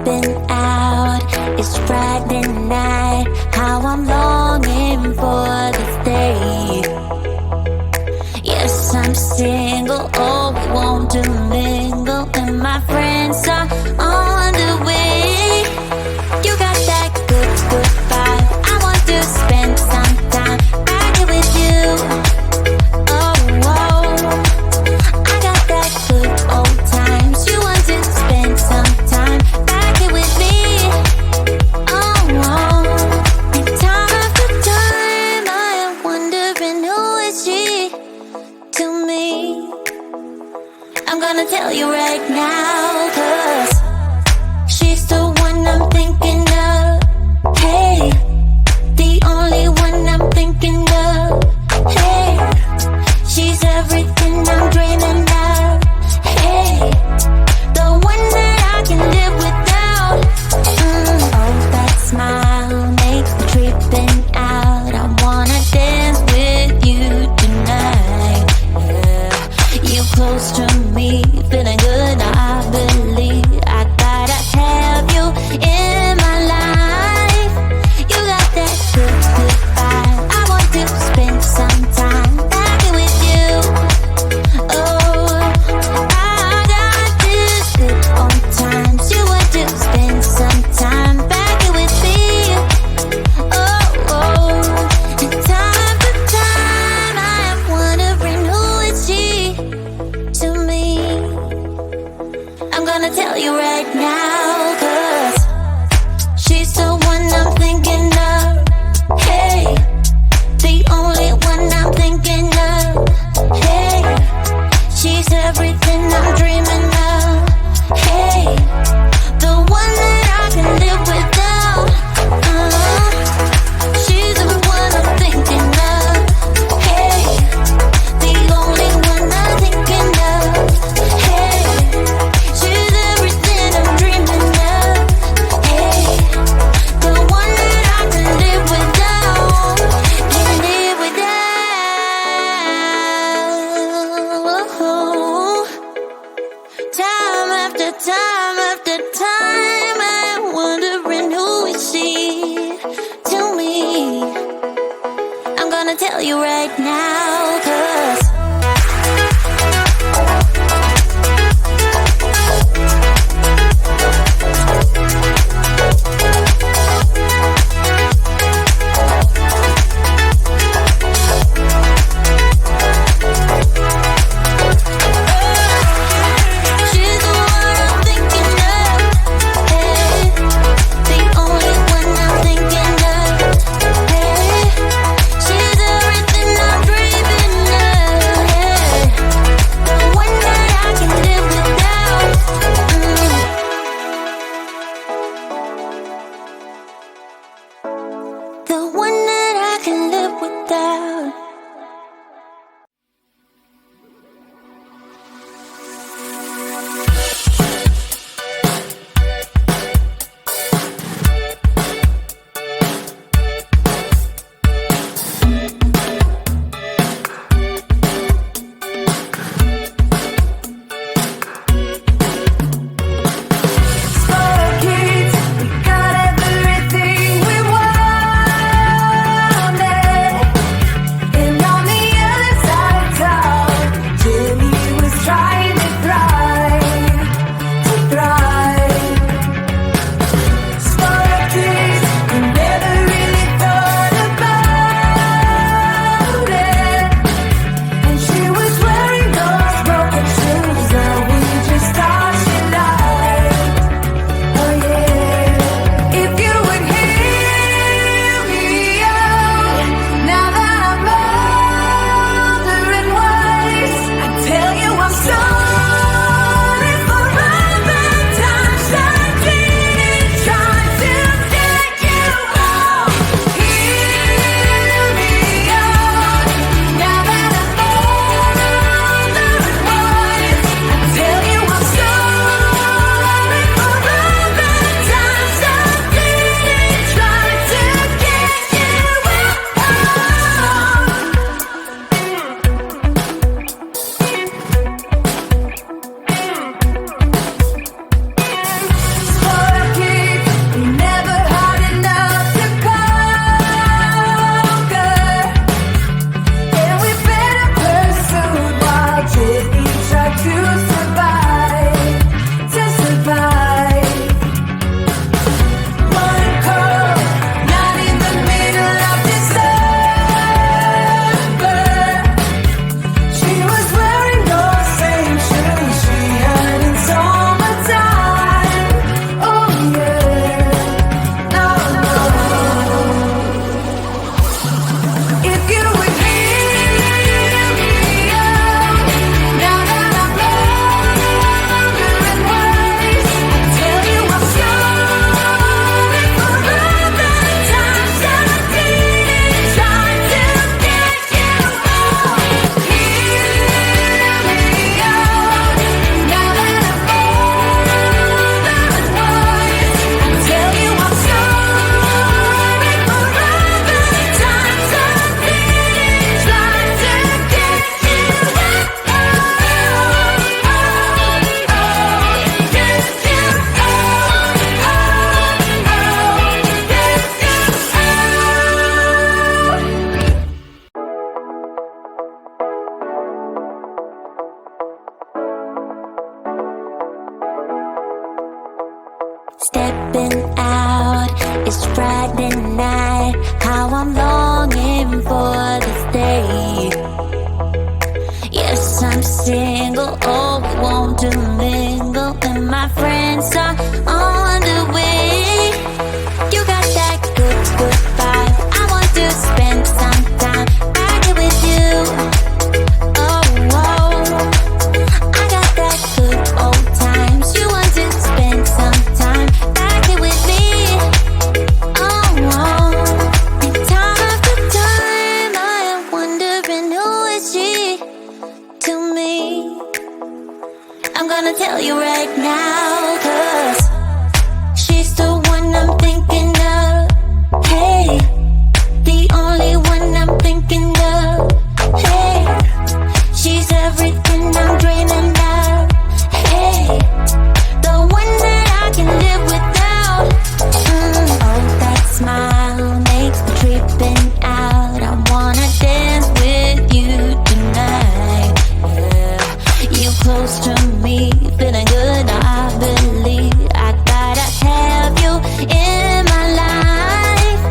tripping out. It's Friday night, how I'm longing for this day. Yes, I'm single, oh, we won't do mingle, and my friends are on the way. You got that good, good vibe. I want to spend some time right here with you. Oh, whoa. I got that good old times. You want to spend some time right here with me. Oh, whoa. And time after time, I am wondering who is she to me. I'm gonna tell you right now, 'cause she's the one I'm thinking of. Hey, the only one I'm thinking of. Hey, she's everything I'm dreaming of. Hey, the one that I can live without. Oh, that smile makes me tripping out. I wanna dance with you tonight. Yeah, you close to me, feeling good. I believe I gotta have you in my life. You got that good, good vibe. I want to spend some time back here with you. Oh, I got this good old times. You want to spend some time back here with me. Oh, oh. And time after time, I am wondering who is she to me. I'm gonna tell you right now, 'cause she's the one I'm thinking of. Hey, the only one I'm thinking of. Hey, she's everything I'm dreaming of. Hey, the one that I can live without. She's the one I'm thinking of. Hey, the only one I'm thinking of. Hey, she's everything I'm dreaming of. Hey, the one that I can live without. Can live without. Time after time after time, I'm wondering who is she to me. I'm gonna tell you right now, 'cause she's the one I'm thinking of. Hey, the only one I'm thinking of. Hey, she's everything I'm dreaming of. I'm longing for this day. Yes, I'm single, oh, won't to mingle, and my friends are on the way. You got that good, good vibe. I want to spend some time back here with you. Oh, oh, I got that good old times. You want to spend some time back here with me. Oh, oh, and time after time I am wondering who is she to me. I'm gonna tell you right now, 'cause she's the one I'm thinking of. Hey, the only one I'm thinking of. Hey, she's everything I'm dreaming of. Hey, the one that I can live without. Oh, that smile makes me tripping out. I wanna dance with you tonight. Yeah, you close to me, feeling good. I believe I gotta have you in my life.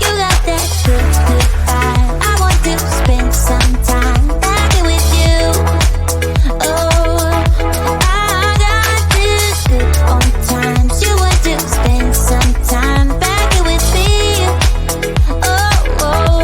You got that good, good vibe. I want to spend some time back here with you. Oh, I got this good old times. You want to spend some time back here with me. Oh, oh,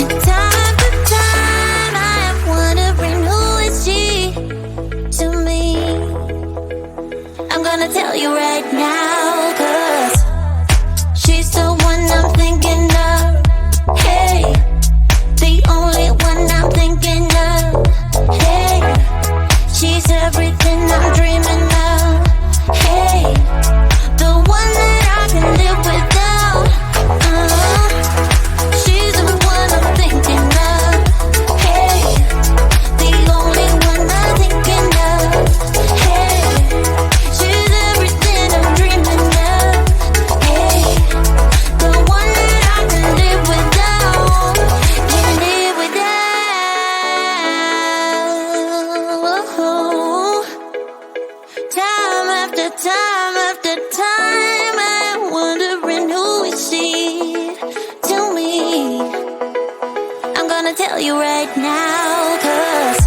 and time after time I am wondering who is she to me. I'm gonna tell you right now, 'cause she's the one I'm thinking of. Hey, the only one I'm thinking of. Hey, she's everything I'm dreaming of. Hey, the one that I can live without. She's the one I'm thinking of. Hey, the only one I'm thinking of. Hey, she's everything I'm dreaming of. Hey, the one that I can live without. Can live without. Time after time after time I'm wondering who is she to me. I'm gonna tell you right now, 'cause